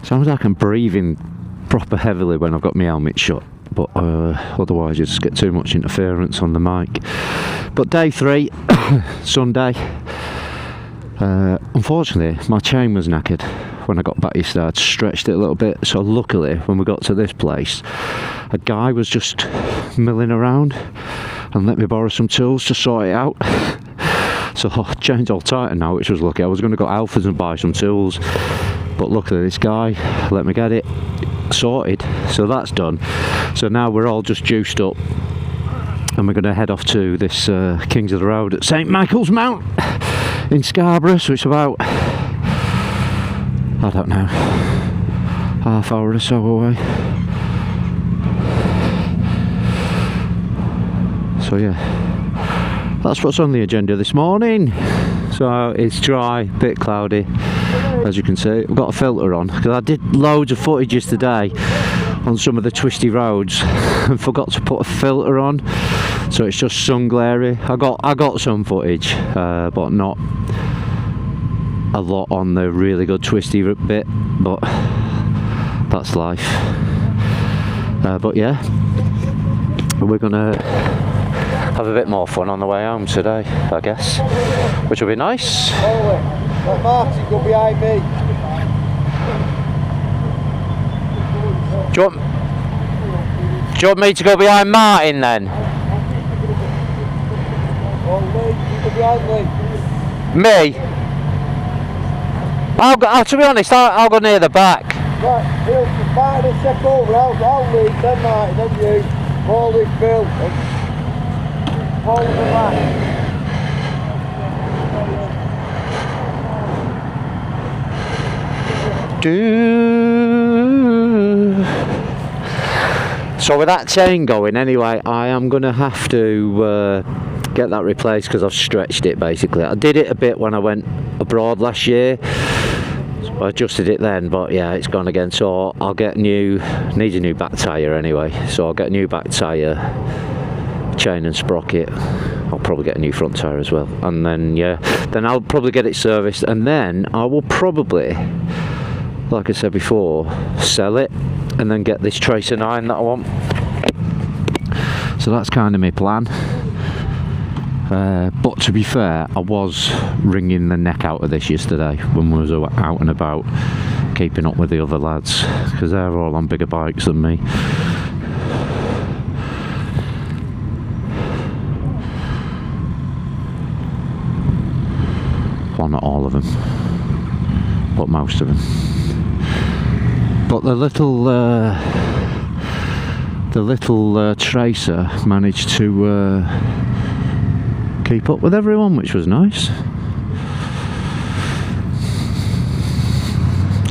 Sounds like I'm breathing proper heavily when I've got my helmet shut, but otherwise you just get too much interference on the mic. But day 3, Sunday. Unfortunately, my chain was knackered when I got back yesterday. I'd stretched it a little bit, so luckily when we got to this place, a guy was just milling around and let me borrow some tools to sort it out. So chain's all tighter now, which was lucky. I was going to go to Alpha's and buy some tools, but luckily this guy let me get it sorted, so that's done. So now we're all just juiced up and we're going to head off to this Kings of the Road at St Michael's Mount in Scarborough. So it's about, I don't know, half hour or so away. So yeah, that's what's on the agenda this morning. So it's dry, bit cloudy, as you can see. I've got a filter on because I did loads of footages today on some of the twisty roads and forgot to put a filter on, so it's just sun glary. I got some footage, but not a lot on the really good twisty bit, but that's life. But yeah, we're gonna have a bit more fun on the way home today, I guess, which will be nice. Let Martin go behind me. Do you want me to go behind Martin then? Oh, Lee, you go behind me. Me? To be honest, I'll go near the back. Right, Phil, Martin will check over. I'll lead, then Martin, then you. Hold it, Phil. Hold the back. So with that chain going anyway, I am going to have to get that replaced because I've stretched it basically. I did it a bit when I went abroad last year, so I adjusted it then, but yeah, it's gone again. So I'll get needs a new back tyre anyway, so I'll get a new back tyre, chain and sprocket. I'll probably get a new front tyre as well, and then yeah, then I'll probably get it serviced, and then I will probably, like I said before, sell it and then get this Tracer 9 that I want. So that's kind of my plan. But to be fair, I was wringing the neck out of this yesterday when we was out and about keeping up with the other lads, because they're all on bigger bikes than me. Well, not all of them, but most of them. But the little Tracer managed to keep up with everyone, which was nice.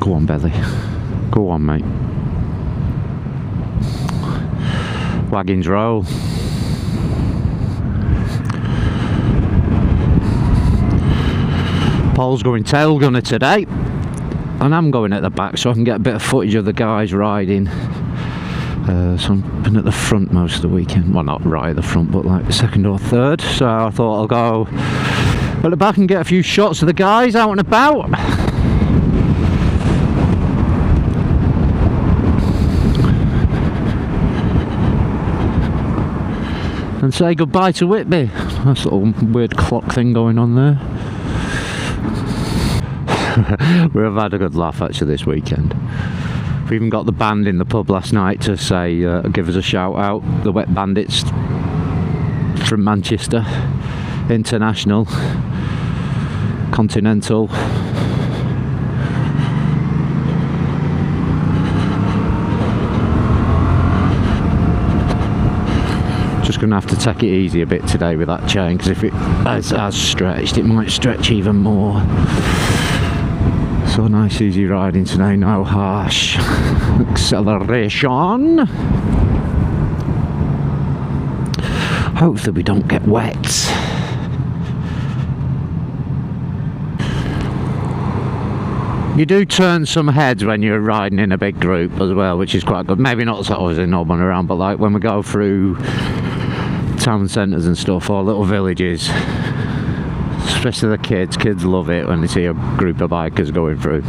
Go on, Belly. Go on, mate. Wagons roll. Paul's going tail gunner today, and I'm going at the back so I can get a bit of footage of the guys riding. So I've been at the front most of the weekend. Well, not right at the front, but like the second or third. So I thought I'll go at the back and get a few shots of the guys out and about. And say goodbye to Whitby. That's a little weird clock thing going on there. We've had a good laugh actually this weekend. We even got the band in the pub last night to say, give us a shout out, the Wet Bandits from Manchester, International, Continental. Just going to have to take it easy a bit today with that chain, because if it has stretched, it might stretch even more. So nice easy riding today, no harsh acceleration. Hopefully we don't get wet. You do turn some heads when you're riding in a big group as well, which is quite good. Maybe not so obviously knobbing around, but like when we go through town centres and stuff, or little villages, especially the kids. Kids love it when they see a group of bikers going through.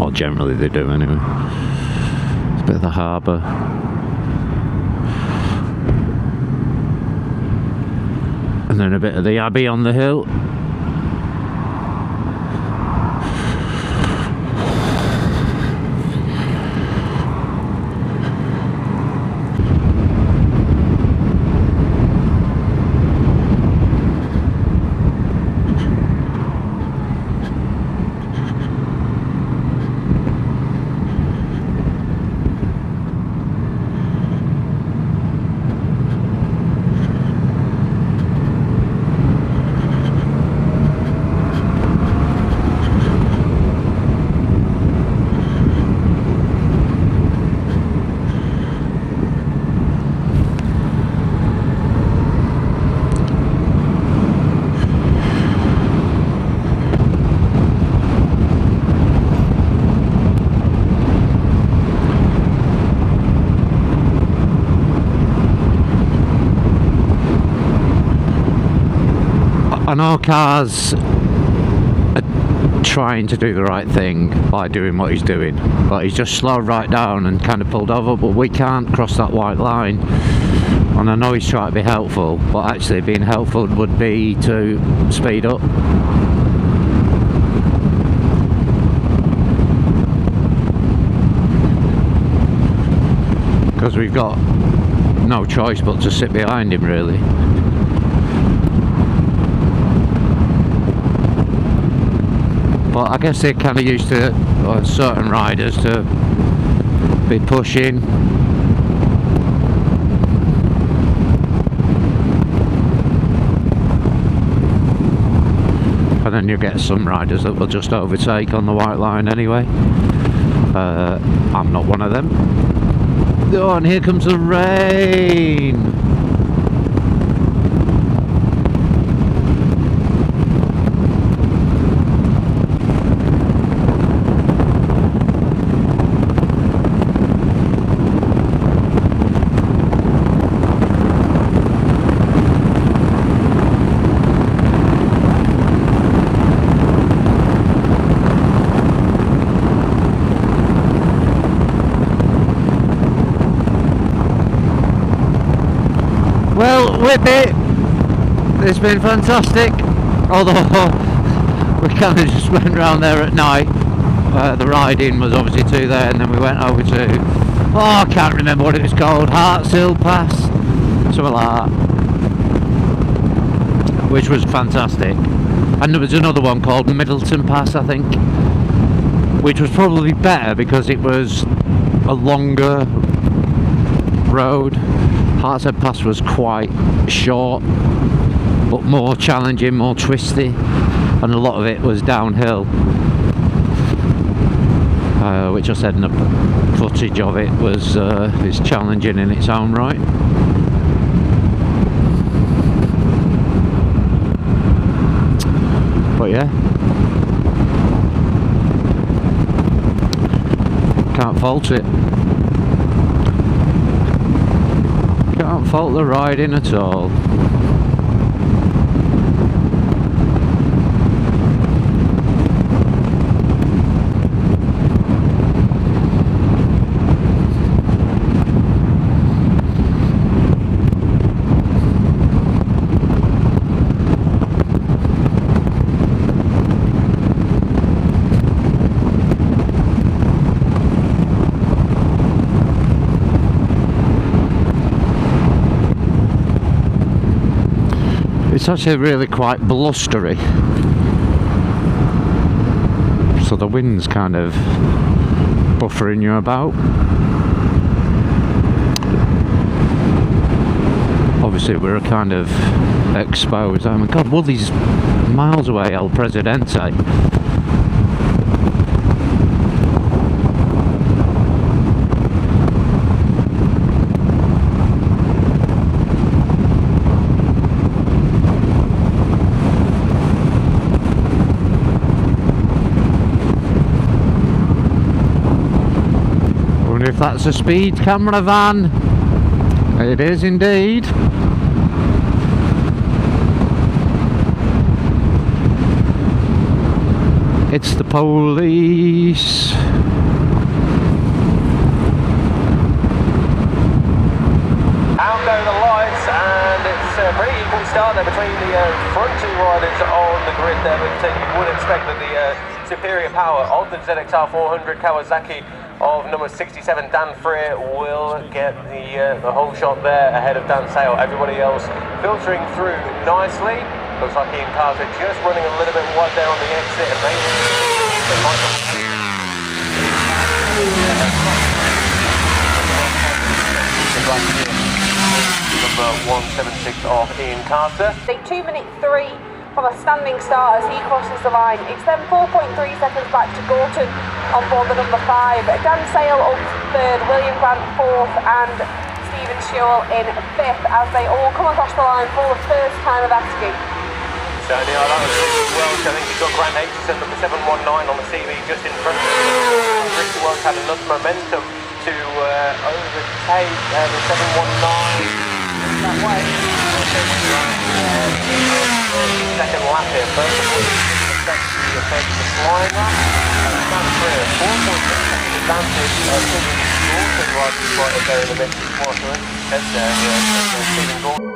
Or generally they do anyway. It's a bit of the harbour. And then a bit of the Abbey on the hill. I know cars are trying to do the right thing by doing what he's doing, but he's just slowed right down and kind of pulled over, but we can't cross that white line. And I know he's trying to be helpful, but actually being helpful would be to speed up. Because we've got no choice but to sit behind him, really. But I guess they're kind of used to certain riders to be pushing. And then you get some riders that will just overtake on the white line anyway. I'm not one of them. Oh, and here comes the rain! Well, Whitby, it's been fantastic, although we kind of just went round there at night. The riding was obviously to there, and then we went over to, I can't remember what it was called, Hartshill Pass, something like that, which was fantastic. And there was another one called Middleton Pass, I think, which was probably better because it was a longer road. Hartshill Pass was quite short, but more challenging, more twisty, and a lot of it was downhill, which I said in the footage of it was is challenging in its own right. But yeah, can't fault it. Can't fault the riding at all. It's actually really quite blustery, so the wind's kind of buffering you about. Obviously we're kind of exposed. Oh my god, Woolley's miles away, El Presidente. If that's a speed camera van, it is indeed. It's the police. Out go the lights, and it's a pretty equal start there between the front two riders on the grid there, but you would expect that the superior power of the ZXR 400 Kawasaki of number 67 Dan Freer will get the whole shot there ahead of Dan Sale. Everybody else filtering through nicely. Looks like Ian Carter just running a little bit wide there on the exit, and maybe number 176 of Ian Carter. 2 minute 3 from a standing start as he crosses the line. It's then 4.3 seconds back to Gorton on board the number 5. Dan Sale up 3rd, William Grant 4th, and Stephen Sewell in 5th as they all come across the line for the first time of asking. So yeah, that was Richie Welch. I think he's got Grant Aitchison, number 719 on the CV just in front of him. Richie Welch had enough momentum to overtake the 719 that way. Second lap here, first of all, the flying lap. Dan Freer, 4.6 seconds advantage. Stephen Gordon right there in the mix. Stephen Gordon.